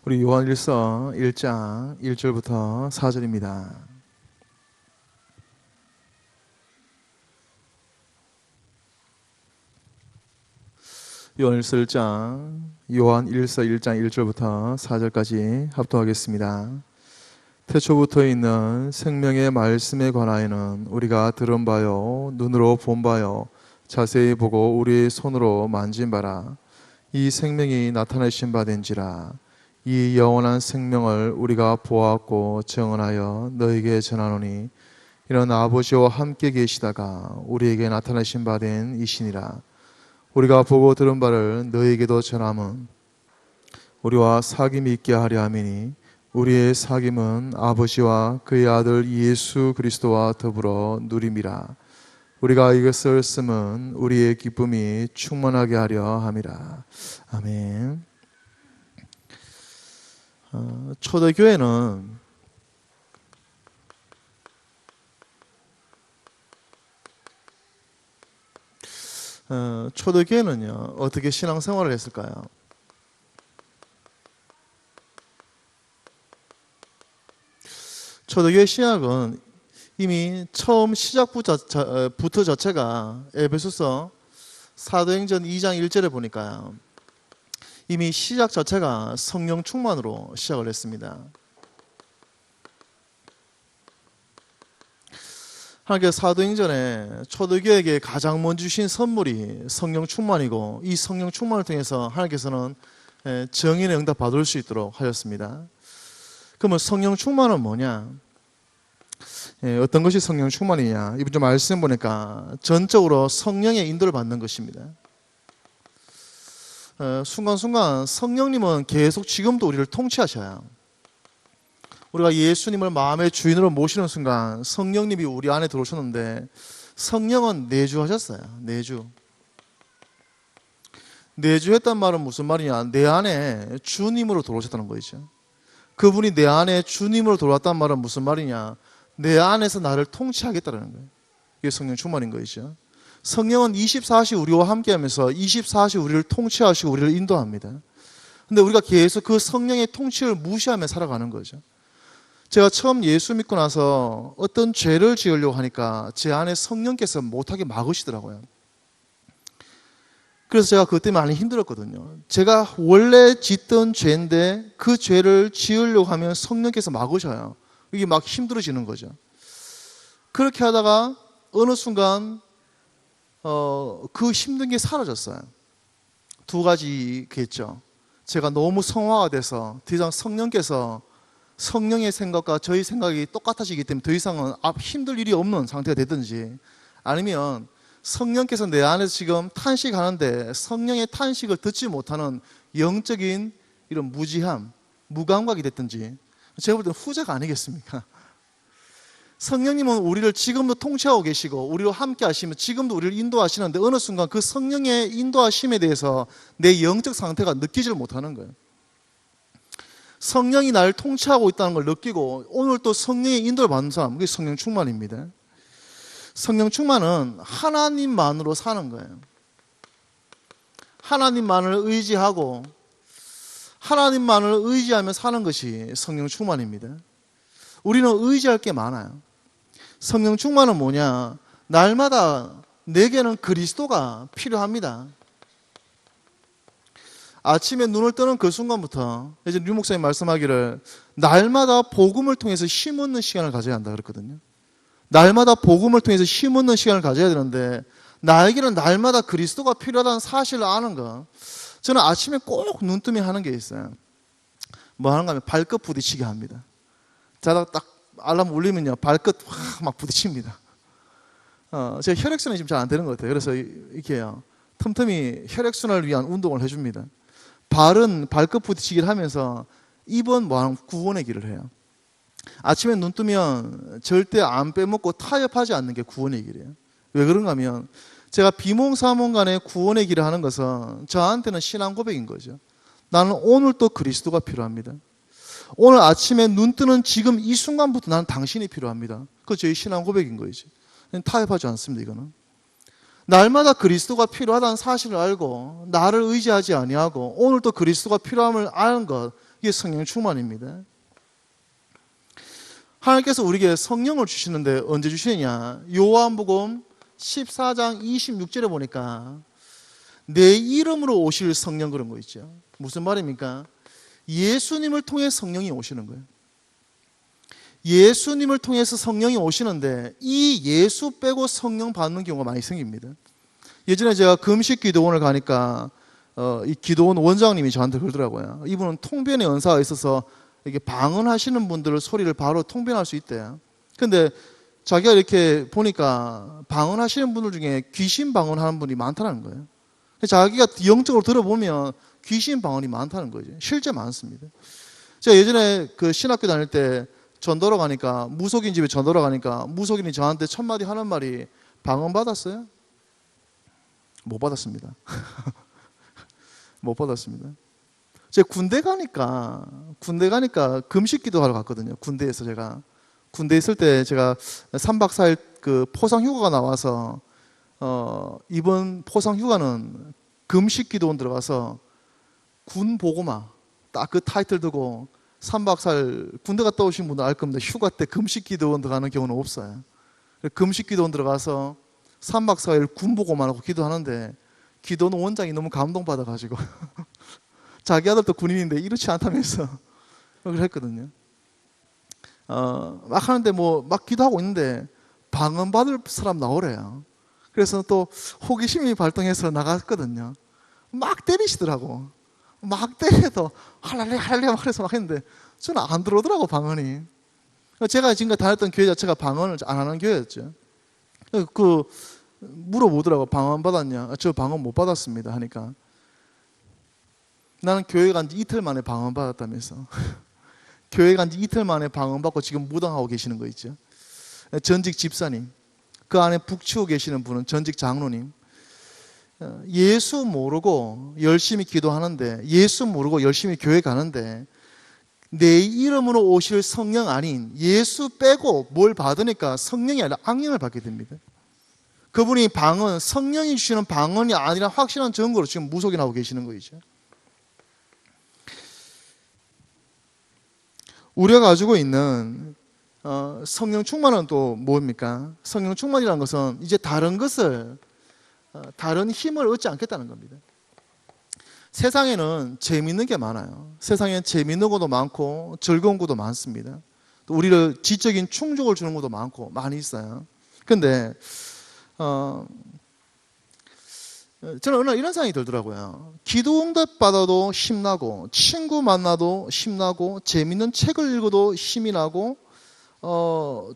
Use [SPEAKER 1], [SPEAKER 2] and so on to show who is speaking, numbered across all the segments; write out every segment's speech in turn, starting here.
[SPEAKER 1] 우리 요한일서 1장 1절부터 4절입니다. 요한일서 1장 1장 4절까지 합독하겠습니다. 태초부터 있는 생명의 말씀에 관하여는 우리가 들은 바요 눈으로 본 바요 자세히 보고 우리의 손으로 만진 바라. 이 생명이 나타내신 바 된지라. 이 영원한 생명을 우리가 보았고 증언하여 너에게 전하노니 이는 아버지와 함께 계시다가 우리에게 나타내신 바 된 이시니라. 우리가 보고 들은 바를 너에게도 전함은 우리와 사귐이 있게 하려 함이니 우리의 사귐은 아버지와 그의 아들 예수 그리스도와 더불어 누림이라. 우리가 이것을 쓰면 우리의 기쁨이 충만하게 하려 함이라. 아멘. 초대교회는 초대교회는요 어떻게 신앙생활을 했을까요? 초대교회 신학은 이미 처음 시작부터 자체가 에베소서 사도행전 2장 1절에 보니까요 이미 시작 자체가 성령 충만으로 시작을 했습니다. 하나님께서 사도행전에 초대교회에게 가장 먼저 주신 선물이 성령 충만이고 이 성령 충만을 통해서 하나님께서는 정인의 응답 받을 수 있도록 하셨습니다. 그러면 성령 충만은 뭐냐? 어떤 것이 성령 충만이냐? 이번 좀 말씀 보니까 전적으로 성령의 인도를 받는 것입니다. 순간순간 성령님은 계속 지금도 우리를 통치하셔요. 우리가 예수님을 마음의 주인으로 모시는 순간 성령님이 우리 안에 들어오셨는데 성령은 내주하셨어요. 내주했단 말은 무슨 말이냐? 내 안에 주님으로 들어오셨다는 거죠. 그분이 내 안에 주님으로 들어왔단 말은 무슨 말이냐? 내 안에서 나를 통치하겠다는 거예요. 이게 성령 충만인 거죠. 성령은 24시 우리와 함께하면서 24시 우리를 통치하시고 우리를 인도합니다. 근데 우리가 계속 그 성령의 통치를 무시하며 살아가는 거죠. 제가 처음 예수 믿고 나서 어떤 죄를 지으려고 하니까 제 안에 성령께서 못하게 막으시더라고요. 그래서 제가 그것 때문에 많이 힘들었거든요. 제가 원래 짓던 죄인데 그 죄를 지으려고 하면 성령께서 막으셔요. 이게 막 힘들어지는 거죠. 그렇게 하다가 어느 순간 그 힘든 게 사라졌어요. 두 가지겠죠. 제가 너무 성화가 돼서 더 이상 성령께서 성령의 생각과 저희 생각이 똑같아지기 때문에 더 이상은 힘들 일이 없는 상태가 되든지, 아니면 성령께서 내 안에서 지금 탄식하는데 성령의 탄식을 듣지 못하는 영적인 이런 무지함, 무감각이 됐든지, 제가 볼 때는 후자가 아니겠습니까? 성령님은 우리를 지금도 통치하고 계시고 우리와 함께 하시면 지금도 우리를 인도하시는데 어느 순간 그 성령의 인도하심에 대해서 내 영적 상태가 느끼지를 못하는 거예요. 성령이 나를 통치하고 있다는 걸 느끼고 오늘 또 성령의 인도를 받는 사람, 그게 성령 충만입니다. 성령 충만은 하나님만으로 사는 거예요. 하나님만을 의지하고 하나님만을 의지하며 사는 것이 성령 충만입니다. 우리는 의지할 게 많아요. 성령 충만은 뭐냐? 날마다 내게는 그리스도가 필요합니다. 아침에 눈을 뜨는 그 순간부터 이제 류 목사님 말씀하기를 날마다 복음을 통해서 심는 시간을 가져야 한다 그랬거든요. 날마다 복음을 통해서 심는 시간을 가져야 되는데 나에게는 날마다 그리스도가 필요하다는 사실을 아는 거. 저는 아침에 꼭 눈 뜨면 하는 게 있어요. 뭐 하는가 하면 발끝 부딪히게 합니다. 자다가 딱 알람 울리면요 발끝 막 부딪힙니다. 제가 혈액순환이 지금 잘 안 되는 것 같아요. 그래서 이렇게요 틈틈이 혈액순환을 위한 운동을 해줍니다. 발은 발끝 부딪히기를 하면서 입은 뭐하는 구원의 길을 해요. 아침에 눈 뜨면 절대 안 빼먹고 타협하지 않는 게 구원의 길이에요. 왜 그런가 하면 제가 비몽사몽간에 구원의 길을 하는 것은 저한테는 신앙 고백인 거죠. 나는 오늘 또 그리스도가 필요합니다. 오늘 아침에 눈 뜨는 지금 이 순간부터 나는 당신이 필요합니다. 그거 저희 신앙 고백인 거죠. 타협하지 않습니다. 이거는 날마다 그리스도가 필요하다는 사실을 알고 나를 의지하지 아니하고 오늘 또 그리스도가 필요함을 아는 것, 이게 성령 충만입니다. 하나님께서 우리에게 성령을 주시는데 언제 주시느냐? 요한복음 14장 26절에 보니까 내 이름으로 오실 성령, 그런 거 있죠. 무슨 말입니까? 예수님을 통해 성령이 오시는 거예요. 예수님을 통해서 성령이 오시는데 이 예수 빼고 성령 받는 경우가 많이 생깁니다. 예전에 제가 금식 기도원을 가니까 이 기도원 원장님이 저한테 그러더라고요. 이분은 통변의 은사가 있어서 이렇게 방언하시는 분들을 소리를 바로 통변할 수 있대요. 근데 자기가 이렇게 보니까 방언하시는 분들 중에 귀신 방언하는 분이 많다는 거예요. 자기가 영적으로 들어보면 귀신 방언이 많다는 거죠. 실제 많습니다. 제가 예전에 그 신학교 다닐 때 전도로 가니까, 무속인 집에 전도로 가니까 무속인이 저한테 첫 마디 하는 말이 방언 받았어요? 못 받았습니다. 못 받았습니다. 제가 군대 가니까 금식 기도하러 갔거든요. 군대에서 제가 군대 있을 때 제가 3박 4일 그 포상 휴가가 나와서 이번 포상 휴가는 금식 기도원 들어가서 군 보고마 딱 그 타이틀 두고 3박 4일 군대 갔다 오신 분들 알 겁니다. 휴가 때 금식 기도원 들어가는 경우는 없어요. 금식 기도원 들어가서 3박 4일 군 보고만 하고 기도하는데 기도원 원장이 너무 감동받아가지고 자기 아들도 군인인데 이렇지 않다면서 그걸 했거든요. 막 하는데 막 기도하고 있는데 방언 받을 사람 나오래요. 그래서 또 호기심이 발동해서 나갔거든요. 막 때리시더라고. 막 때려도 할랄레 할랄레 막 그래서 막 했는데 저는 안 들어오더라고, 방언이. 제가 지금까지 다녔던 교회 자체가 방언을 안 하는 교회였죠. 물어보더라고. 방언 받았냐? 저 방언 못 받았습니다 하니까 나는 교회 간 지 이틀 만에 방언 받았다면서. 교회 간 지 이틀 만에 방언 받고 지금 무당하고 계시는 거 있죠. 전직 집사님, 그 안에 북치고 계시는 분은 전직 장로님. 예수 모르고 열심히 기도하는데, 예수 모르고 열심히 교회 가는데 내 이름으로 오실 성령 아닌 예수 빼고 뭘 받으니까 성령이 아니라 악령을 받게 됩니다. 그분이 방언, 성령이 주시는 방언이 아니라 확실한 증거로 지금 무속인하고 계시는 거죠. 우리가 가지고 있는 성령 충만은 또 뭡니까? 성령 충만이라는 것은 이제 다른 것을, 다른 힘을 얻지 않겠다는 겁니다. 세상에는 재미있는 게 많아요. 세상엔 재미있는 것도 많고 즐거운 것도 많습니다. 또 우리를 지적인 충족을 주는 것도 많고 많이 있어요. 그런데 저는 어느 날 이런 생각이 들더라고요. 기도 응답 받아도 힘나고, 친구 만나도 힘나고, 재밌는 책을 읽어도 힘이 나고,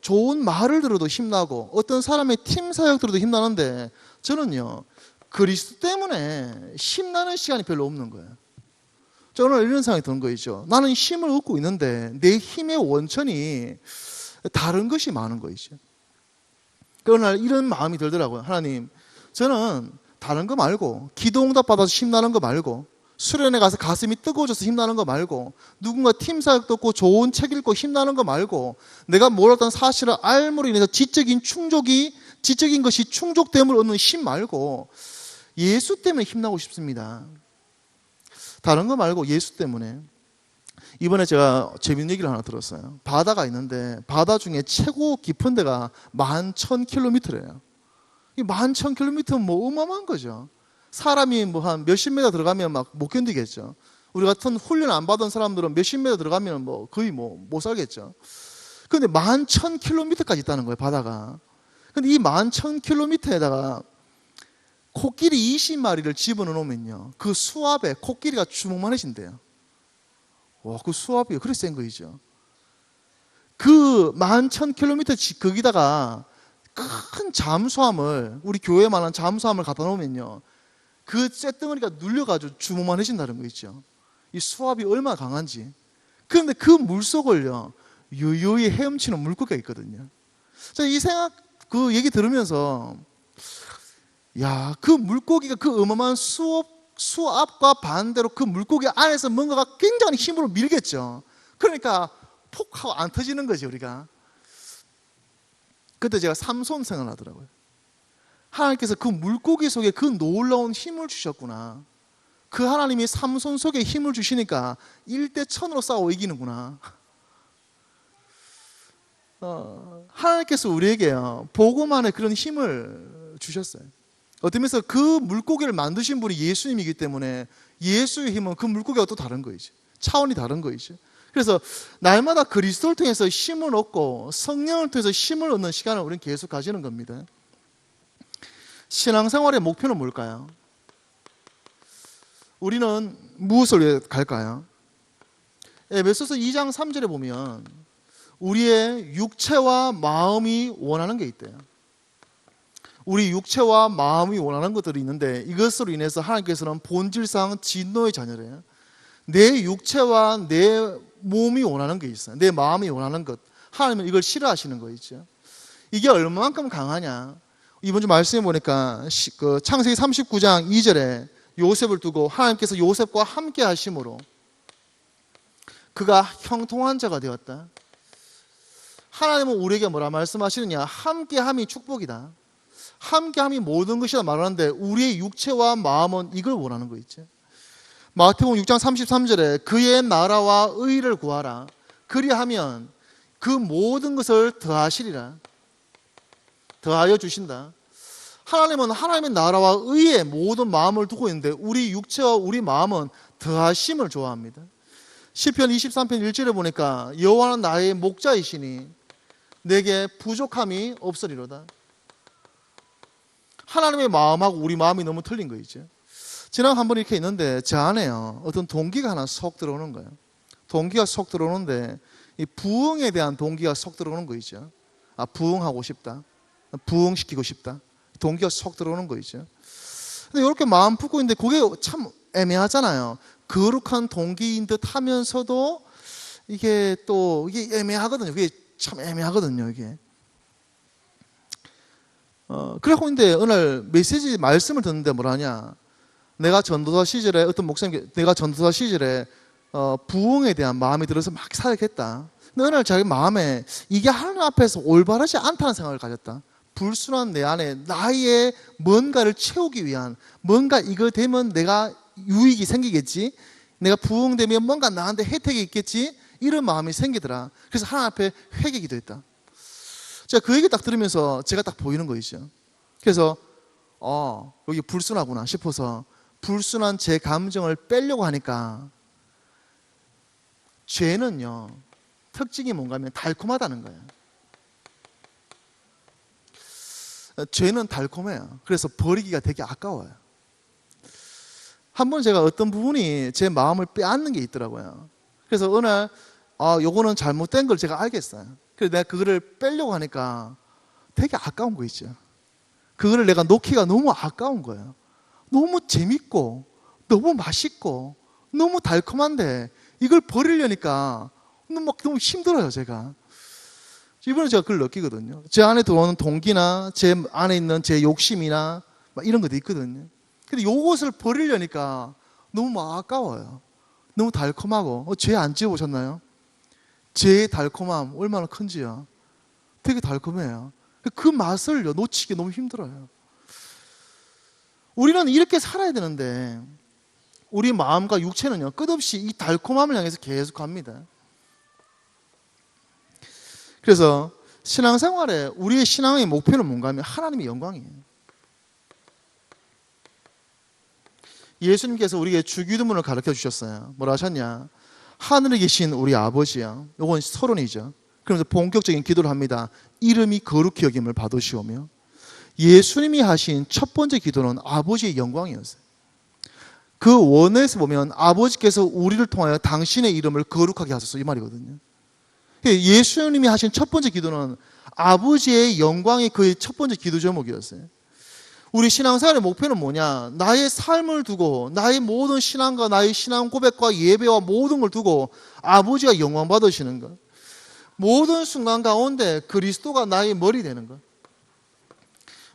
[SPEAKER 1] 좋은 말을 들어도 힘나고, 어떤 사람의 팀 사역 들어도 힘나는데 저는요, 그리스도 때문에 힘나는 시간이 별로 없는 거예요. 저는 이런 생각이 드는 거죠. 나는 힘을 얻고 있는데 내 힘의 원천이 다른 것이 많은 거죠. 어느 날 이런 마음이 들더라고요. 하나님, 저는 다른 거 말고, 기도 응답 받아서 힘나는 거 말고, 수련회 가서 가슴이 뜨거워져서 힘나는 거 말고, 누군가 팀 사역 듣고 좋은 책 읽고 힘나는 거 말고, 내가 몰랐던 사실을 알므로 인해서 지적인 것이 충족됨을 얻는 힘 말고 예수 때문에 힘나고 싶습니다. 다른 거 말고 예수 때문에. 이번에 제가 재밌는 얘기를 하나 들었어요. 바다가 있는데 바다 중에 최고 깊은 데가 11,000km래요. 이 11,000km면 어마어마한 거죠. 사람이 한 몇십 미터 들어가면 막 못 견디겠죠. 우리 같은 훈련 안 받은 사람들은 몇십 미터 들어가면 거의 못 살겠죠. 그런데 11,000km까지 있다는 거예요, 바다가. 근데 이 11,000km에다가 코끼리 20마리를 집어넣어 놓으면요, 그 수압에 코끼리가 주먹만해진대요. 와, 그 수압이 그래 센 거이죠. 그 11,000km 거기다가 큰 잠수함을, 우리 교회만한 잠수함을 갖다 놓으면요, 그 쇳덩어리가 눌려가지고 주먹만해진다는 거 있죠. 이 수압이 얼마나 강한지. 그런데 그 물속을요, 유유히 헤엄치는 물고기가 있거든요. 그 얘기 들으면서, 야, 그 물고기가 그 어마어마한 수압과 반대로 그 물고기 안에서 뭔가가 굉장히 힘으로 밀겠죠. 그러니까 폭 하고 안 터지는 거지, 우리가. 그때 제가 삼손 생각나더라고요. 하나님께서 그 물고기 속에 그 놀라운 힘을 주셨구나. 그 하나님이 삼손 속에 힘을 주시니까 1대 1000으로 싸워 이기는구나. 하나님께서 우리에게요, 복음 안에 그런 힘을 주셨어요. 어떤 면에서 그 물고기를 만드신 분이 예수님이기 때문에 예수의 힘은 그 물고기와 또 다른 거이죠. 차원이 다른 거이죠. 그래서 날마다 그리스도를 통해서 힘을 얻고 성령을 통해서 힘을 얻는 시간을 우리는 계속 가지는 겁니다. 신앙생활의 목표는 뭘까요? 우리는 무엇을 위해 갈까요? 에베소서 2장 3절에 보면 우리의 육체와 마음이 원하는 게 있대요. 우리 육체와 마음이 원하는 것들이 있는데 이것으로 인해서 하나님께서는 본질상 진노의 자녀래요. 내 육체와 내 몸이 원하는 게 있어요. 내 마음이 원하는 것. 하나님은 이걸 싫어하시는 거 있죠. 이게 얼마만큼 강하냐. 이번 주 말씀해 보니까 창세기 39장 2절에 요셉을 두고 하나님께서 요셉과 함께 하심으로 그가 형통한 자가 되었다. 하나님은 우리에게 뭐라 말씀하시느냐. 함께함이 축복이다. 함께함이 모든 것이다 말하는데 우리의 육체와 마음은 이걸 원하는 거 있죠. 마태복음 6장 33절에 그의 나라와 의를 구하라. 그리하면 그 모든 것을 더하시리라. 더하여 주신다. 하나님은 하나님의 나라와 의에 모든 마음을 두고 있는데 우리 육체와 우리 마음은 더하심을 좋아합니다. 시편 23편 1절에 보니까 여호와는 나의 목자이시니 내게 부족함이 없으리로다. 하나님의 마음하고 우리 마음이 너무 틀린 거이죠. 지난 한 번 이렇게 있는데 제 안에요, 어떤 동기가 하나 쏙 들어오는 거예요. 동기가 쏙 들어오는데 이 부흥에 대한 동기가 쏙 들어오는 거이죠. 부흥하고 싶다. 부흥시키고 싶다. 동기가 쏙 들어오는 거이죠. 근데 이렇게 마음 품고 있는데 그게 참 애매하잖아요. 거룩한 동기인 듯 하면서도 이게 또 이게 애매하거든요. 그게 참 애매하거든요. 이게. 그래갖고 근데 어느 날 메시지 말씀을 듣는데 뭐라냐. 내가 전도사 시절에 어떤 목사님, 내가 전도사 시절에 부흥에 대한 마음이 들어서 막 사역했다. 근데 어느 날 자기 마음에 이게 하나님 앞에서 올바르지 않다는 생각을 가졌다. 불순한 내 안에 나의 뭔가를 채우기 위한 뭔가 이거 되면 내가 유익이 생기겠지, 내가 부흥되면 뭔가 나한테 혜택이 있겠지, 이런 마음이 생기더라. 그래서 하나님 앞에 회개 기도했다. 제가 그 얘기 딱 들으면서 제가 딱 보이는 거이죠. 그래서 여기 불순하구나 싶어서 불순한 제 감정을 빼려고 하니까 죄는요 특징이 뭔가 하면 달콤하다는 거예요. 죄는 달콤해요. 그래서 버리기가 되게 아까워요. 한 번 제가 어떤 부분이 제 마음을 빼앗는 게 있더라고요. 그래서 어느 날 요거는 잘못된 걸 제가 알겠어요. 그래서 내가 그거를 빼려고 하니까 되게 아까운 거 있죠. 그거를 내가 놓기가 너무 아까운 거예요. 너무 재밌고 너무 맛있고 너무 달콤한데 이걸 버리려니까 너무 힘들어요. 제가 이번에 제가 그걸 느끼거든요. 제 안에 들어오는 동기나 제 안에 있는 제 욕심이나 이런 것도 있거든요. 근데 요것을 버리려니까 너무 아까워요. 너무 달콤하고 죄 안 지어보셨나요? 죄의 달콤함 얼마나 큰지요. 되게 달콤해요. 그 맛을 놓치기 너무 힘들어요. 우리는 이렇게 살아야 되는데 우리 마음과 육체는요 끝없이 이 달콤함을 향해서 계속 갑니다. 그래서 신앙생활에 우리의 신앙의 목표는 뭔가 하면 하나님의 영광이에요. 예수님께서 우리에게 주기도문을 가르쳐 주셨어요. 뭐라 하셨냐? 하늘에 계신 우리 아버지야. 이건 서론이죠. 그러면서 본격적인 기도를 합니다. 이름이 거룩히 여김을 받으시오며. 예수님이 하신 첫 번째 기도는 아버지의 영광이었어요. 그 원에서 보면 아버지께서 우리를 통하여 당신의 이름을 거룩하게 하소서 이 말이거든요. 예수님이 하신 첫 번째 기도는 아버지의 영광이 그의 첫 번째 기도 제목이었어요. 우리 신앙생활의 목표는 뭐냐? 나의 삶을 두고 나의 모든 신앙과 나의 신앙 고백과 예배와 모든 걸 두고 아버지가 영광 받으시는 것. 모든 순간 가운데 그리스도가 나의 머리 되는 것.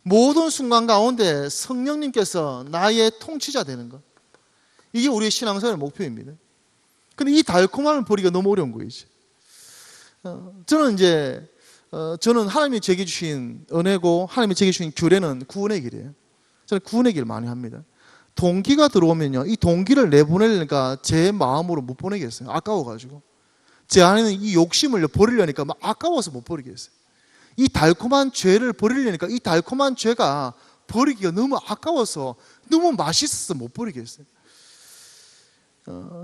[SPEAKER 1] 모든 순간 가운데 성령님께서 나의 통치자 되는 것. 이게 우리의 신앙생활의 목표입니다. 근데 이 달콤함을 버리기가 너무 어려운 거이죠. 저는 하나님이 제게 주신 은혜고 하나님이 제게 주신 규례는 구원의 길이에요. 저는 구원의 길을 많이 합니다. 동기가 들어오면요, 이 동기를 내보내려니까 제 마음으로 못 보내겠어요. 아까워가지고. 제 안에는 이 욕심을 버리려니까 막 아까워서 못 버리겠어요. 이 달콤한 죄를 버리려니까 이 달콤한 죄가 버리기가 너무 아까워서 너무 맛있어서 못 버리겠어요.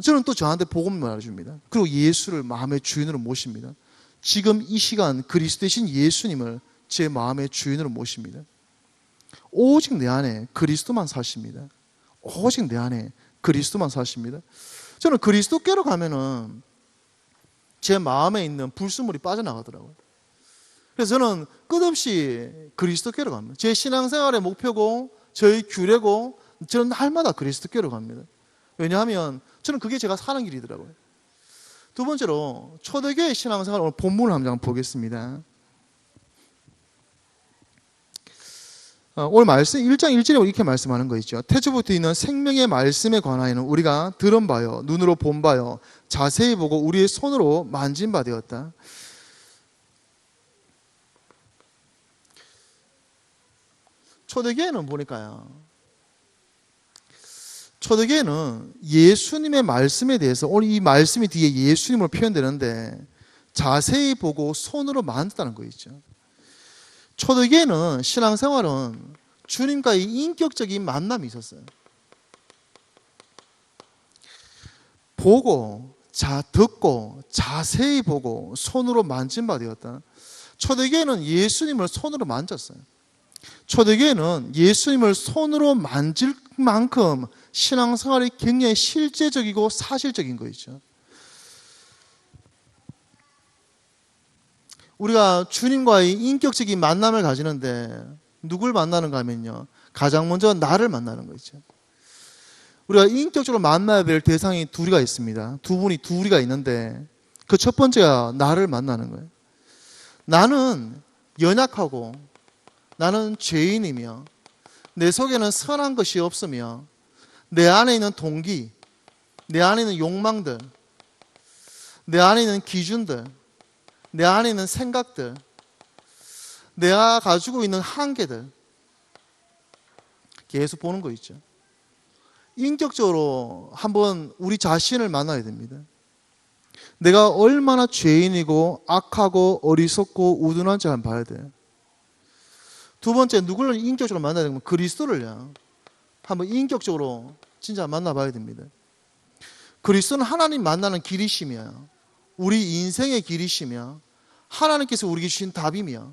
[SPEAKER 1] 저는 또 저한테 복음을 말해줍니다. 그리고 예수를 마음의 주인으로 모십니다. 지금 이 시간 그리스도 되신 예수님을 제 마음의 주인으로 모십니다. 오직 내 안에 그리스도만 사십니다. 오직 내 안에 그리스도만 사십니다. 저는 그리스도께로 가면은 제 마음에 있는 불순물이 빠져나가더라고요. 그래서 저는 끝없이 그리스도께로 갑니다. 제 신앙생활의 목표고 저의 규례고 저는 날마다 그리스도께로 갑니다. 왜냐하면 저는 그게 제가 사는 길이더라고요. 두 번째로 초대교회 신앙생활 오늘 본문을 한번 보겠습니다. 오늘 말씀 1장 1절에 이렇게 말씀하는 거 있죠. 태초부터 있는 생명의 말씀에 관하여는 우리가 들은 바요 눈으로 본 바요 자세히 보고 우리의 손으로 만진 바 되었다. 초대교회는 보니까요, 초대교회는 예수님의 말씀에 대해서, 오늘 이 말씀이 뒤에 예수님으로 표현되는데 자세히 보고 손으로 만졌다는 거 있죠. 초대교회는 신앙생활은 주님과의 인격적인 만남이 있었어요. 보고, 듣고, 자세히 보고 손으로 만진 바 되었다. 초대교회는 예수님을 손으로 만졌어요. 초대교회는 예수님을 손으로 만질 만큼 신앙생활이 굉장히 실제적이고 사실적인 거 있죠. 우리가 주님과의 인격적인 만남을 가지는데 누굴 만나는가 하면요, 가장 먼저 나를 만나는 거 있죠. 우리가 인격적으로 만나야 될 대상이 둘이가 있습니다. 둘이가 있는데 그 첫 번째가 나를 만나는 거예요. 나는 연약하고 나는 죄인이며 내 속에는 선한 것이 없으며 내 안에 있는 동기, 내 안에 있는 욕망들, 내 안에 있는 기준들, 내 안에 있는 생각들, 내가 가지고 있는 한계들 계속 보는 거 있죠. 인격적으로 한번 우리 자신을 만나야 됩니다. 내가 얼마나 죄인이고 악하고 어리석고 우둔한지 한번 봐야 돼요. 두 번째, 누구를 인격적으로 만나야 되면 그리스도를요, 한번 인격적으로 진짜 만나봐야 됩니다. 그리스도는 하나님 만나는 길이시며 우리 인생의 길이시며 하나님께서 우리에게 주신 답이며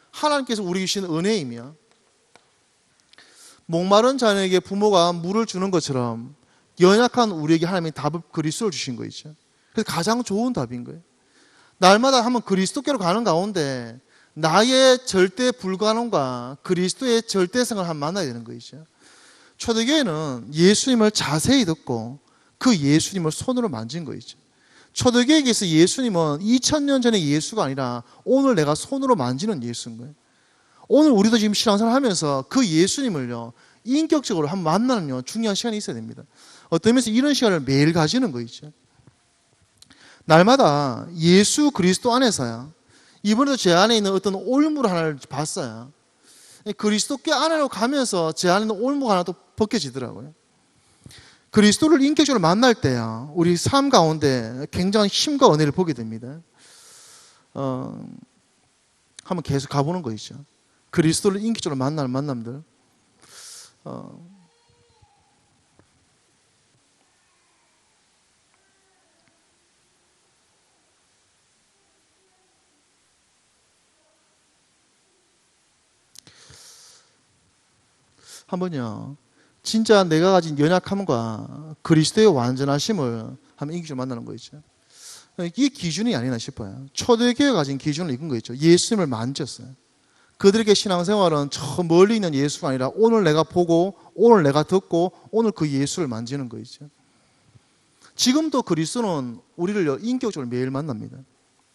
[SPEAKER 1] 하나님께서 우리에게 주신 은혜이며, 목마른 자녀에게 부모가 물을 주는 것처럼 연약한 우리에게 하나님이 답을 그리스도를 주신 거 있죠. 그래서 가장 좋은 답인 거예요. 날마다 한번 그리스도께로 가는 가운데 나의 절대 불가능과 그리스도의 절대성을 한번 만나야 되는 거죠. 초대교회는 예수님을 자세히 듣고 그 예수님을 손으로 만진 거죠. 초대교회에서 예수님은 2000년 전의 예수가 아니라 오늘 내가 손으로 만지는 예수인 거예요. 오늘 우리도 지금 신앙생활 하면서 그 예수님을요, 인격적으로 한번 만나는 중요한 시간이 있어야 됩니다. 어떤 면에서 이런 시간을 매일 가지는 거 있죠. 날마다 예수 그리스도 안에서요, 이번에도 제 안에 있는 어떤 올무 하나를 봤어요. 그리스도께 안으로 가면서 제 안에 있는 올무가 하나 또 벗겨지더라고요. 그리스도를 인격적으로 만날 때야 우리 삶 가운데 굉장한 힘과 은혜를 보게 됩니다. 한번 계속 가보는 거 있죠. 그리스도를 인격적으로 만나는 만남들. 한번요, 진짜 내가 가진 연약함과 그리스도의 완전하심을 한번 인격적으로 만나는 거 있죠. 이게 기준이 아니나 싶어요. 초대교회가 가진 기준을 이끈 거 있죠. 예수님을 만졌어요. 그들에게 신앙생활은 저 멀리 있는 예수가 아니라 오늘 내가 보고 오늘 내가 듣고 오늘 그 예수를 만지는 거 있죠. 지금도 그리스도는 우리를 인격적으로 매일 만납니다.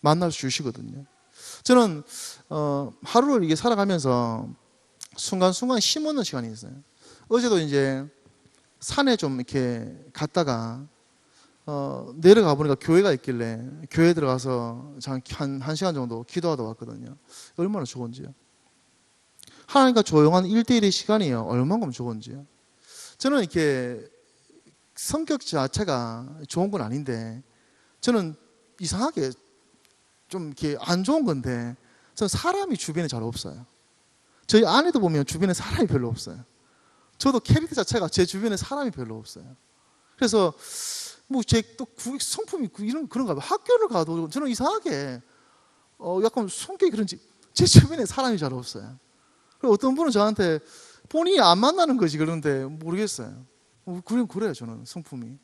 [SPEAKER 1] 만날 수 주시거든요. 저는 하루를 이게 살아가면서 순간순간 힘없는 시간이 있어요. 어제도 이제 산에 좀 이렇게 갔다가 내려가 보니까 교회가 있길래 교회 들어가서 한 시간 정도 기도하다 왔거든요. 얼마나 좋은지요. 하나님과 조용한 1대1의 시간이요, 얼마나 좋은지요. 저는 이렇게 성격 자체가 좋은 건 아닌데, 저는 이상하게 좀 이렇게 안 좋은 건데, 저는 사람이 주변에 잘 없어요. 저희 아내도 보면 주변에 사람이 별로 없어요. 저도 캐릭터 자체가 제 주변에 사람이 별로 없어요. 그래서 뭐 제 또 성품이 이런 그런가 봐요. 학교를 가도 저는 이상하게 약간 성격이 그런지 제 주변에 사람이 잘 없어요. 그리고 어떤 분은 저한테 본인이 안 만나는 거지 그러는데 모르겠어요. 그래요 저는 성품이.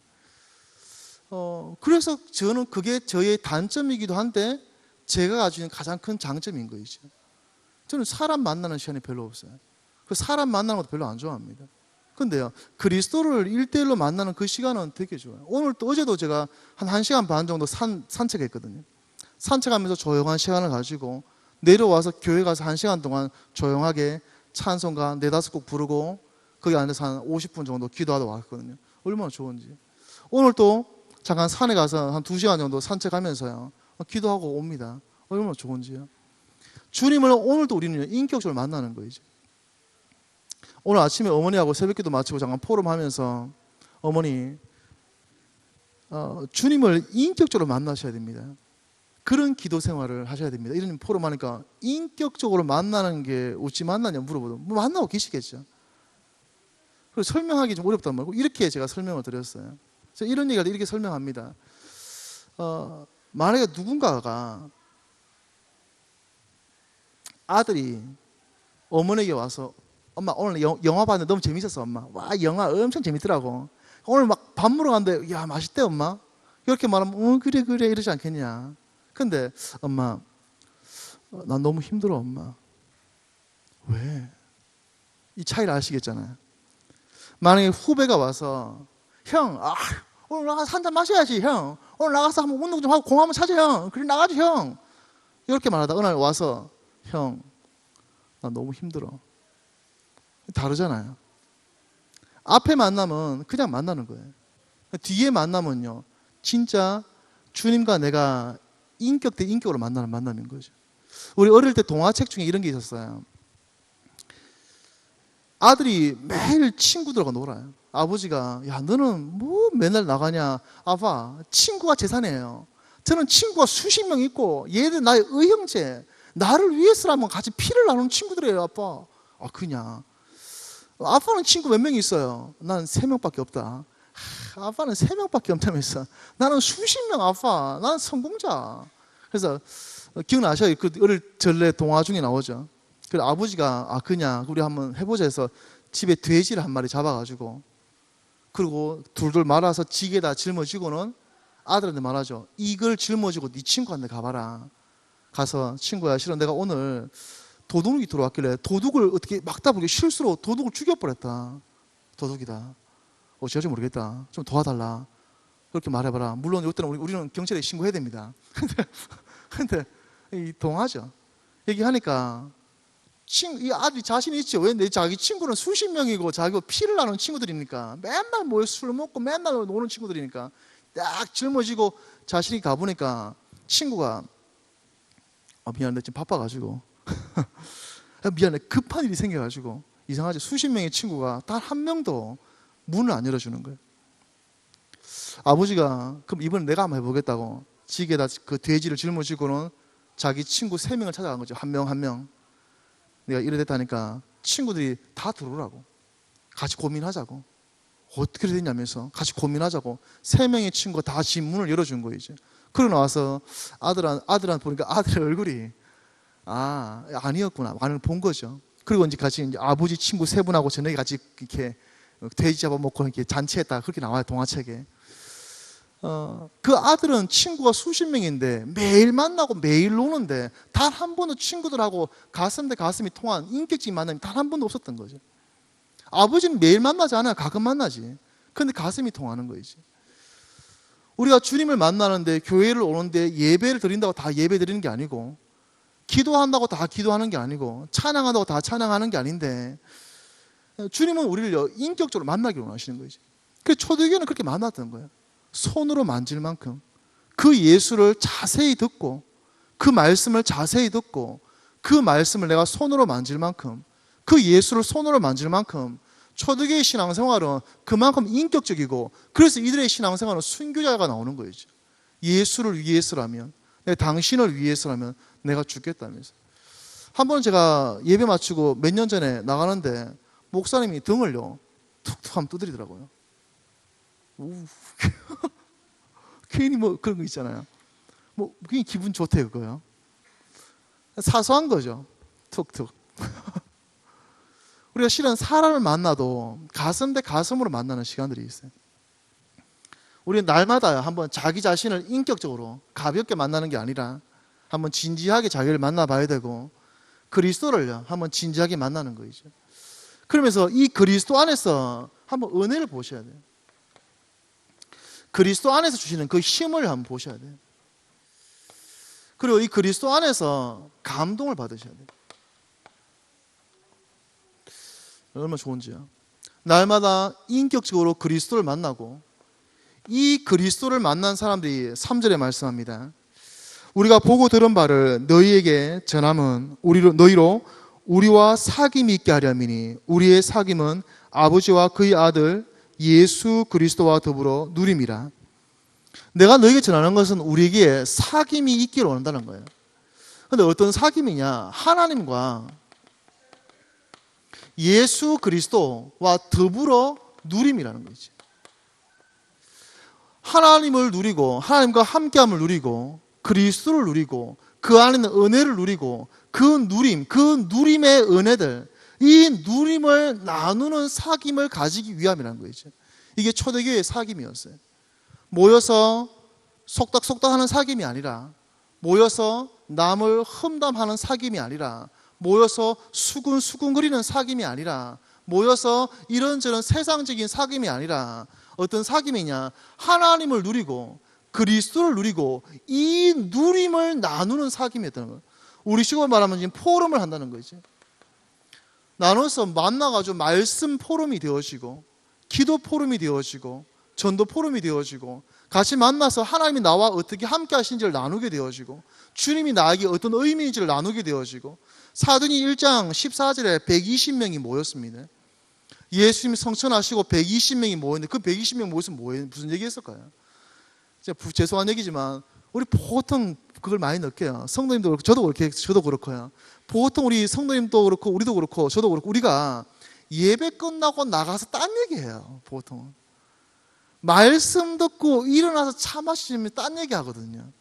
[SPEAKER 1] 그래서 저는 그게 저의 단점이기도 한데 제가 가지고 있는 가장 큰 장점인 거죠. 저는 사람 만나는 시간이 별로 없어요. 그 사람 만나는 것도 별로 안 좋아합니다. 근데요, 그리스도를 1대1로 만나는 그 시간은 되게 좋아요. 오늘 또 어제도 제가 한 1시간 반 정도 산책했거든요. 산책하면서 조용한 시간을 가지고 내려와서 교회 가서 1시간 동안 조용하게 찬송가 4-5곡 부르고 거기 앉아서 한 50분 정도 기도하다 왔거든요. 얼마나 좋은지. 오늘 또 잠깐 산에 가서 한 2시간 정도 산책하면서요, 기도하고 옵니다. 얼마나 좋은지요. 주님을 오늘도 우리는 인격적으로 만나는 거죠. 오늘 아침에 어머니하고 새벽기도 마치고 잠깐 포럼하면서 어머니 주님을 인격적으로 만나셔야 됩니다. 그런 기도 생활을 하셔야 됩니다. 이런 포럼하니까 인격적으로 만나는 게 어찌 만나냐 물어보도 뭐 만나고 계시겠죠. 그래서 설명하기 좀 어렵단 말고 이렇게 제가 설명을 드렸어요. 제가 이런 얘기할 때 이렇게 설명합니다. 만약에 누군가가 아들이 어머니에게 와서 엄마 오늘 영화 봤는데 너무 재밌었어 엄마. 와 영화 엄청 재밌더라고. 오늘 막 밥 먹으러 갔는데 야 맛있대 엄마. 이렇게 말하면 그래 이러지 않겠냐. 근데 엄마 난 너무 힘들어 엄마. 왜? 이 차이를 아시겠잖아요. 만약에 후배가 와서 형 오늘 나가서 한잔 마셔야지 형. 오늘 나가서 한번 운동 좀 하고 공 한번 찾아 형. 그래 나가지 형. 이렇게 말하다 어느 날 와서 형 나 너무 힘들어. 다르잖아요. 앞에 만나면 그냥 만나는 거예요. 뒤에 만나면요 진짜 주님과 내가 인격 대 인격으로 만나는 만남인 거죠. 우리 어릴 때 동화책 중에 이런 게 있었어요. 아들이 매일 친구들하고 놀아요. 아버지가 야 너는 뭐 맨날 나가냐. 아빠 친구가 재산이에요. 저는 친구가 수십 명 있고 얘들 나의 의형제 나를 위해서라면 같이 피를 나누는 친구들이에요 아빠. 그냥 아빠는 친구 몇 명 있어요? 난 3명밖에 없다. 아빠는 3명밖에 없다면서 나는 수십 명 아빠. 나는 성공자. 그래서 기억나셔요? 그 어릴 전래 동화 중에 나오죠. 그래서 아버지가 그냥 우리 한번 해보자 해서 집에 돼지를 한 마리 잡아가지고 그리고 둘둘 말아서 지게다 짊어지고는 아들한테 말하죠. 이걸 짊어지고 네 친구한테 가봐라. 가서 친구야 실은 내가 오늘 도둑이 들어왔길래 도둑을 어떻게 막다 보니까 실수로 도둑을 죽여버렸다. 도둑이다. 어찌할지 모르겠다. 좀 도와달라. 그렇게 말해봐라. 물론 이때는 우리는 경찰에 신고해야 됩니다. 근데 이 동화죠. 얘기하니까 이 아들이 자신이 있죠. 왜 내 자기 친구는 수십 명이고 자기가 피를 나누는 친구들이니까 맨날 모여 술 먹고 맨날 노는 친구들이니까 딱 짊어지고 자신이 가보니까 친구가 미안해 지금 바빠가지고 미안해 급한 일이 생겨가지고 이상하지 수십 명의 친구가 단 한 명도 문을 안 열어주는 거예요. 아버지가 그럼 이번엔 내가 한번 해보겠다고 지게다 그 돼지를 짊어지고는 자기 친구 3명을 찾아간 거죠. 한 명 한 명. 내가 이래 됐다니까 친구들이 다 들어오라고 같이 고민하자고 어떻게 됐냐면서 같이 고민하자고 3명의 친구가 다 집 문을 열어준 거예요. 이제 그러고 나와서 아들한테 보니까 아들의 얼굴이 아니었구나 반응을 본 거죠. 그리고 이제 같이 이제 아버지 친구 3분하고 저녁에 같이 이렇게 돼지 잡아먹고 이렇게 잔치했다 그렇게 나와요 동화책에. 그 아들은 친구가 수십 명인데 매일 만나고 매일 노는데 단 한 번도 친구들하고 가슴 대 가슴이 통한 인격적인 만남이 단 한 번도 없었던 거죠. 아버지는 매일 만나지 않아요. 가끔 만나지. 근데 가슴이 통하는 거이지. 우리가 주님을 만나는데 교회를 오는데 예배를 드린다고 다 예배 드리는 게 아니고 기도한다고 다 기도하는 게 아니고 찬양한다고 다 찬양하는 게 아닌데 주님은 우리를 인격적으로 만나기를 원하시는 거지. 그래서 초대교회는 그렇게 만났던 거예요. 손으로 만질 만큼 그 예수를 자세히 듣고 그 말씀을 자세히 듣고 그 말씀을 내가 손으로 만질 만큼 그 예수를 손으로 만질 만큼 초대교회 신앙생활은 그만큼 인격적이고, 그래서 이들의 신앙생활은 순교자가 나오는 거죠. 예수를 위해서라면, 당신을 위해서라면 내가 죽겠다면서. 한번 제가 예배 마치고 몇 년 전에 나가는데 목사님이 등을요 툭툭 하면 두드리더라고요. 괜히 뭐 그런 거 있잖아요. 뭐 괜히 기분 좋대요, 그거요. 사소한 거죠. 툭툭. 우리가 실은 사람을 만나도 가슴 대 가슴으로 만나는 시간들이 있어요. 우리는 날마다 한번 자기 자신을 인격적으로 가볍게 만나는 게 아니라 한번 진지하게 자기를 만나봐야 되고, 그리스도를요 한번 진지하게 만나는 거죠. 그러면서 이 그리스도 안에서 한번 은혜를 보셔야 돼요. 그리스도 안에서 주시는 그 힘을 한번 보셔야 돼요. 그리고 이 그리스도 안에서 감동을 받으셔야 돼요. 얼마나 좋은지요. 날마다 인격적으로 그리스도를 만나고, 이 그리스도를 만난 사람들이 3절에 말씀합니다. 우리가 보고 들은 바를 너희에게 전함은 너희로 우리와 사귐이 있게 하려미니 우리의 사귐은 아버지와 그의 아들 예수 그리스도와 더불어 누림이라. 내가 너희에게 전하는 것은 우리에게 사귐이 있기를 원한다는 거예요. 그런데 어떤 사귐이냐? 하나님과 예수 그리스도와 더불어 누림이라는 거지. 하나님을 누리고, 하나님과 함께함을 누리고, 그리스도를 누리고, 그 안에 있는 은혜를 누리고, 그 누림의 은혜들, 이 누림을 나누는 사귐을 가지기 위함이라는 거죠. 이게 초대교회의 사귐이었어요. 모여서 속닥속닥 하는 사귐이 아니라, 모여서 남을 험담하는 사귐이 아니라, 모여서 수군수군거리는 사귐이 아니라, 모여서 이런저런 세상적인 사귐이 아니라, 어떤 사귐이냐? 하나님을 누리고 그리스도를 누리고 이 누림을 나누는 사귐이었다는 거예요. 우리식으로 말하면 지금 포럼을 한다는 거지. 나눠서 만나가지고 말씀 포럼이 되어지고, 기도 포럼이 되어지고, 전도 포럼이 되어지고, 같이 만나서 하나님이 나와 어떻게 함께 하신지를 나누게 되어지고, 주님이 나에게 어떤 의미인지를 나누게 되어지고. 사도행전 1장 14절에 120명이 모였습니다. 예수님이 성천하시고 120명이 모였는데 그 120명 모여서 무슨 얘기 했을까요? 죄송한 얘기지만 우리 보통 그걸 많이 느껴요. 성도님도 그렇고 저도 그렇고요. 보통 우리 성도님도 그렇고 우리도 그렇고 저도 그렇고 우리가 예배 끝나고 나가서 딴 얘기해요. 보통 말씀 듣고 일어나서 차 마시면 딴 얘기 하거든요.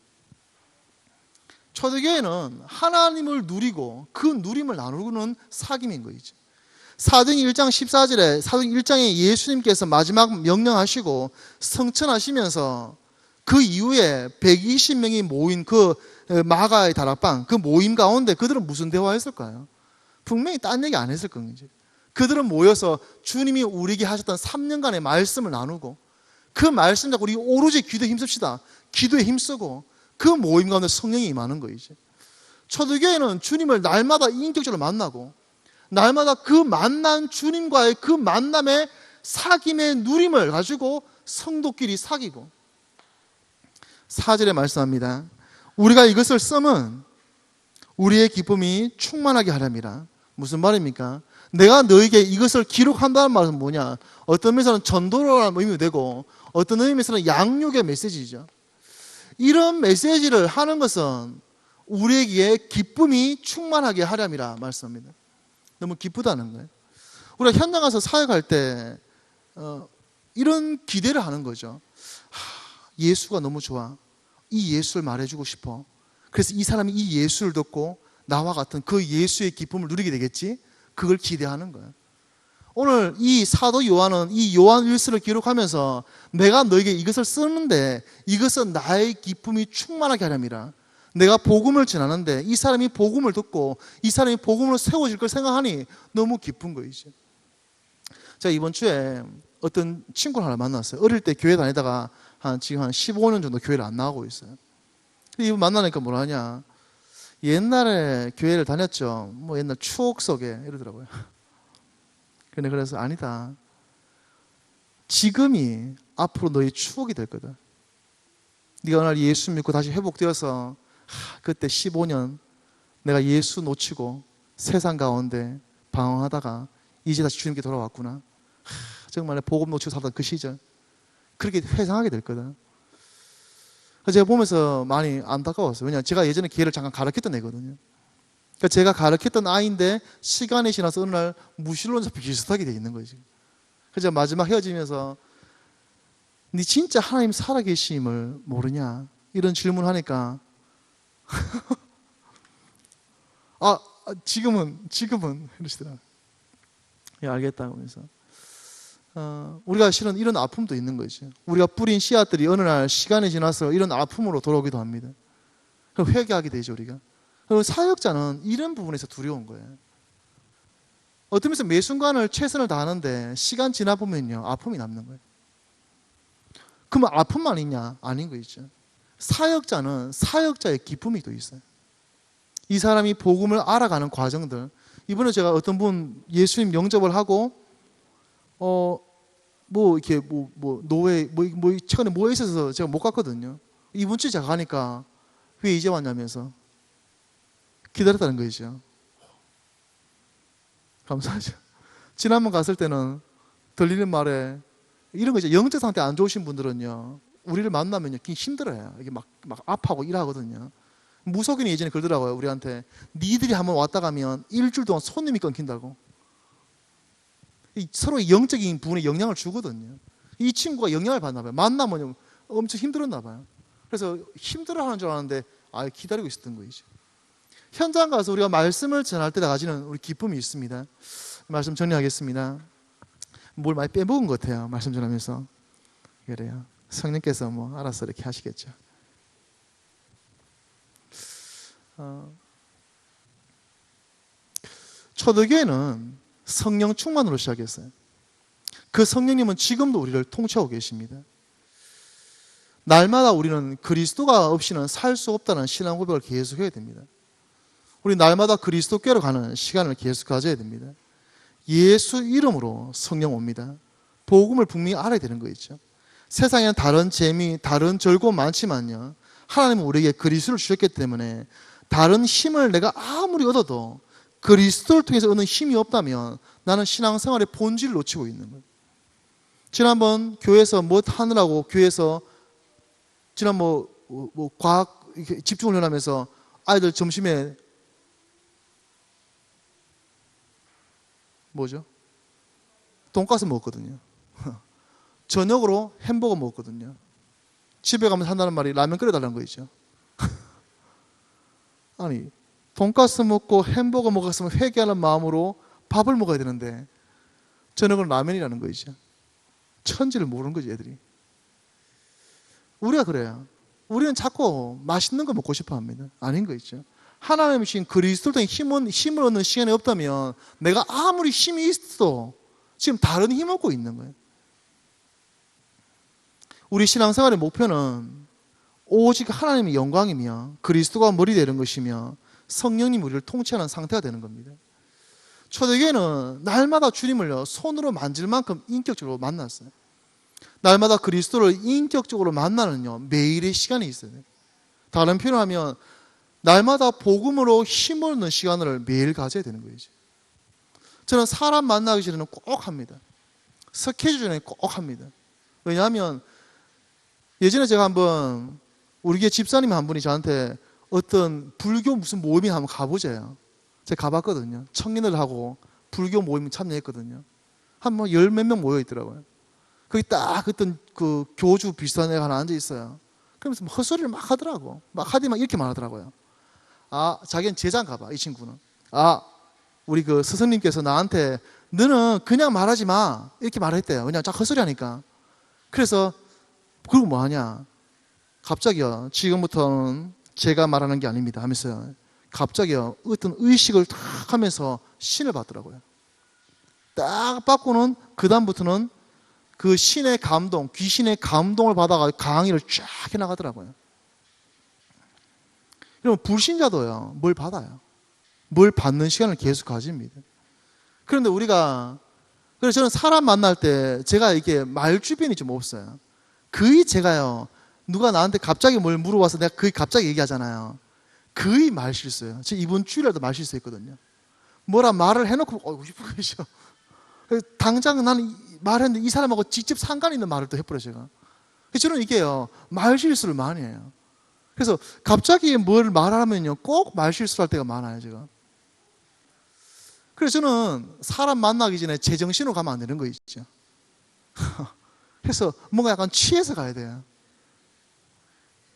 [SPEAKER 1] 초대교회는 하나님을 누리고 그 누림을 나누는 사귐인 거죠. 사도행전 1장 14절에 사도행전 1장에 예수님께서 마지막 명령하시고 성천하시면서 그 이후에 120명이 모인 그 마가의 다락방, 그 모임 가운데 그들은 무슨 대화했을까요? 분명히 딴 얘기 안 했을 겁니다. 그들은 모여서 주님이 우리에게 하셨던 3년간의 말씀을 나누고, 그 말씀 잡고 우리 오로지 기도에 힘씁시다, 기도에 힘쓰고, 그 모임 가운데 성령이 임하는 거이죠. 초대교회는 주님을 날마다 인격적으로 만나고, 날마다 그 만난 주님과의 그 만남의 사귐의 누림을 가지고 성도끼리 사귀고. 4절에 말씀합니다. 우리가 이것을 써면 우리의 기쁨이 충만하게 하렵니다. 무슨 말입니까? 내가 너에게 이것을 기록한다는 말은 뭐냐? 어떤 의미에서는 전도라는 의미도 되고, 어떤 의미에서는 양육의 메시지죠. 이런 메시지를 하는 것은 우리에게 기쁨이 충만하게 하렵니다 말씀합니다. 너무 기쁘다는 거예요. 우리가 현장 가서 사역할 때 이런 기대를 하는 거죠. 예수가 너무 좋아. 이 예수를 말해주고 싶어. 그래서 이 사람이 이 예수를 듣고 나와 같은 그 예수의 기쁨을 누리게 되겠지? 그걸 기대하는 거예요. 오늘 이 사도 요한은 이 요한 일서를 기록하면서 내가 너에게 이것을 쓰는데 이것은 나의 기쁨이 충만하게 하렵니다. 내가 복음을 전하는데 이 사람이 복음을 듣고 이 사람이 복음으로 세워질 걸 생각하니 너무 기쁜 거이죠. 제가 이번 주에 어떤 친구를 하나 만났어요. 어릴 때 교회 다니다가 지금 한 15년 정도 교회를 안 나가고 있어요. 이분 만나니까 뭐라 하냐, 옛날에 교회를 다녔죠. 뭐 옛날 추억 속에 이러더라고요. 근데 그래서 아니다. 지금이 앞으로 너의 추억이 될 거다. 네가 오늘 예수 믿고 다시 회복되어서 그때 15년 내가 예수 놓치고 세상 가운데 방황하다가 이제 다시 주님께 돌아왔구나. 정말 복음 놓치고 살던 그 시절 그렇게 회상하게 될 거다. 제가 보면서 많이 안타까웠어요. 왜냐하면 제가 예전에 기회를 잠깐 가르쳤던 애거든요. 그러니까 제가 가르쳤던 아이인데 시간이 지나서 어느 날 무신론자 비슷하게 돼 있는 거지. 그래서 마지막 헤어지면서 네 진짜 하나님 살아계심을 모르냐 이런 질문을 하니까 지금은 이러시더라고요. 예, 알겠다고 해서 우리가 실은 이런 아픔도 있는 거죠. 우리가 뿌린 씨앗들이 어느 날 시간이 지나서 이런 아픔으로 돌아오기도 합니다. 그럼 회개하게 되죠 우리가. 그리고 사역자는 이런 부분에서 두려운 거예요. 어떤 면에서 매 순간을 최선을 다하는데 시간 지나 보면요 아픔이 남는 거예요. 그러면 아픔만 있냐? 아닌 거 있죠. 사역자는 사역자의 기쁨이 또 있어요. 이 사람이 복음을 알아가는 과정들. 이번에 제가 어떤 분 예수님 영접을 하고 이렇게 노예 최근에 뭐에 있어서 제가 못 갔거든요. 이번 주에 제가 가니까 왜 이제 왔냐면서 기다렸다는 거죠. 감사하죠. 지난번 갔을 때는 들리는 말에 이런 거죠. 영적 상태 안 좋으신 분들은요, 우리를 만나면요, 굉장히 힘들어요. 이게 막 아파하고 일하거든요. 무속인이 예전에 그러더라고요, 우리한테. 니들이 한번 왔다 가면 일주일 동안 손님이 끊긴다고. 서로 영적인 부분에 영향을 주거든요. 이 친구가 영향을 받나 봐요. 만나면 엄청 힘들었나 봐요. 그래서 힘들어하는 줄 알았는데 기다리고 있었던 거죠. 현장 가서 우리가 말씀을 전할 때 가지는 우리 기쁨이 있습니다. 말씀 정리하겠습니다. 뭘 많이 빼먹은 것 같아요. 말씀 전하면서. 그래요. 성령께서 알아서 이렇게 하시겠죠. 초대교회는 성령 충만으로 시작했어요. 그 성령님은 지금도 우리를 통치하고 계십니다. 날마다 우리는 그리스도가 없이는 살 수 없다는 신앙 고백을 계속해야 됩니다. 우리 날마다 그리스도께로 가는 시간을 계속 가져야 됩니다. 예수 이름으로 성령 옵니다. 복음을 분명히 알아야 되는 거 있죠. 세상에는 다른 재미, 다른 즐거움 많지만요, 하나님은 우리에게 그리스도를 주셨기 때문에 다른 힘을 내가 아무리 얻어도 그리스도를 통해서 얻는 힘이 없다면 나는 신앙생활의 본질을 놓치고 있는 거예요. 지난번 교회에서 뭐 하느라고 교회에서 지난 과학 집중을 하면서 아이들 점심에 돈가스 먹었거든요. 저녁으로 햄버거 먹었거든요. 집에 가면 한다는 말이 라면 끓여달라는 거죠. 아니, 돈가스 먹고 햄버거 먹었으면 회개하는 마음으로 밥을 먹어야 되는데 저녁은 라면이라는 거죠. 천지를 모르는 거지, 애들이. 우리가 그래요. 우리는 자꾸 맛있는 거 먹고 싶어 합니다. 아닌 거 있죠. 하나님이 주신 그리스도를 통해 힘을 얻는 시간이 없다면 내가 아무리 힘이 있어도 지금 다른 힘 얻고 있는 거예요. 우리 신앙생활의 목표는 오직 하나님의 영광이며 그리스도가 머리 되는 것이며 성령님이 우리를 통치하는 상태가 되는 겁니다. 초대교회는 날마다 주님을요, 손으로 만질 만큼 인격적으로 만났어요. 날마다 그리스도를 인격적으로 만나는요, 매일의 시간이 있어요. 다른 표현을 하면 날마다 복음으로 힘을 얻는 시간을 매일 가져야 되는 거죠. 저는 사람 만나기 전에는 꼭 합니다. 스케줄 전에 꼭 합니다. 왜냐하면 예전에 제가 한번 우리 교회 집사님 한 분이 저한테 어떤 불교 무슨 모임에 한번 가보자요. 제가 가봤거든요. 청년들하고 불교 모임 참여했거든요. 한 열 몇 명 모여 있더라고요. 거기 딱 어떤 그 교주 비슷한 애가 하나 앉아 있어요. 그러면서 헛소리를 막 하더라고. 막 하더니 이렇게 말하더라고요. 자기는 제자인가 봐, 이 친구는. 우리 그 스승님께서 나한테 너는 그냥 말하지 마, 이렇게 말했대요. 그냥 쫙 헛소리 하니까. 그래서 그리고 뭐 하냐, 갑자기요, 지금부터는 제가 말하는 게 아닙니다 하면서 갑자기요, 어떤 의식을 탁 하면서 신을 받더라고요. 딱 받고는 그 다음부터는 그 신의 감동, 귀신의 감동을 받아가 강의를 쫙 해나가더라고요. 그러면 불신자도요, 뭘 받아요. 뭘 받는 시간을 계속 가집니다. 그런데 그래서 저는 사람 만날 때 제가 이게 말주변이 좀 없어요. 거의 제가요, 누가 나한테 갑자기 뭘 물어봐서 내가 거의 갑자기 얘기하잖아요. 거의 말 실수예요. 저 이번 주일에도 말 실수했거든요. 뭐라 말을 해놓고 싶은 거죠. 당장 나는 말했는데 이 사람하고 직접 상관 있는 말을 또 해버려요, 제가. 저는 이게요, 말실수를 많이 해요. 그래서 갑자기 뭘 말하면요, 꼭 말실수를 할 때가 많아요, 제가. 그래서 저는 사람 만나기 전에 제정신으로 가면 안 되는 거 있죠. 그래서 뭔가 약간 취해서 가야 돼요.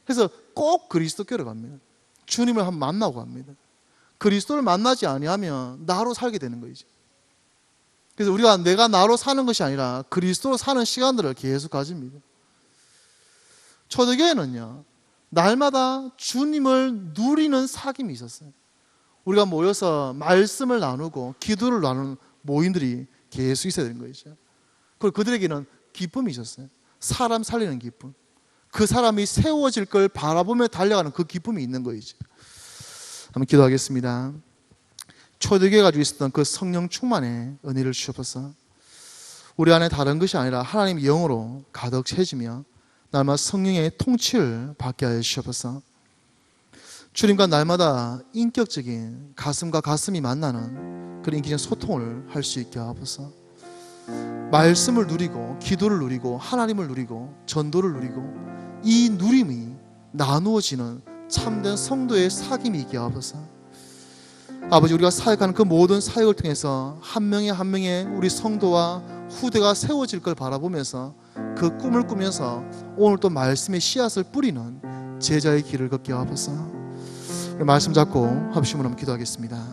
[SPEAKER 1] 그래서 꼭 그리스도교로 갑니다. 주님을 한번 만나고 갑니다. 그리스도를 만나지 아니하면 나로 살게 되는 거죠. 그래서 우리가 내가 나로 사는 것이 아니라 그리스도로 사는 시간들을 계속 가집니다. 초대교회는요, 날마다 주님을 누리는 사귐이 있었어요. 우리가 모여서 말씀을 나누고 기도를 나누는 모임들이 계속 있어야 되는 거죠. 그리고 그들에게는 기쁨이 있었어요. 사람 살리는 기쁨. 그 사람이 세워질 걸 바라보며 달려가는 그 기쁨이 있는 거죠. 한번 기도하겠습니다. 초대교회가 가지고 있었던 그 성령 충만의 은혜를 주셔서 우리 안에 다른 것이 아니라 하나님의 영으로 가득 채지며 날마다 성령의 통치를 받게 하여 주셔서 주님과 날마다 인격적인 가슴과 가슴이 만나는 그런 인격적인 소통을 할 수 있게 하옵소서. 말씀을 누리고 기도를 누리고 하나님을 누리고 전도를 누리고 이 누림이 나누어지는 참된 성도의 사귐이 있게 하옵소서. 아버지, 우리가 사역하는 그 모든 사역을 통해서 한 명의 한 명의 우리 성도와 후대가 세워질 걸 바라보면서 그 꿈을 꾸면서 오늘 또 말씀의 씨앗을 뿌리는 제자의 길을 걷게 하옵소서. 말씀 잡고 합심으로 기도하겠습니다.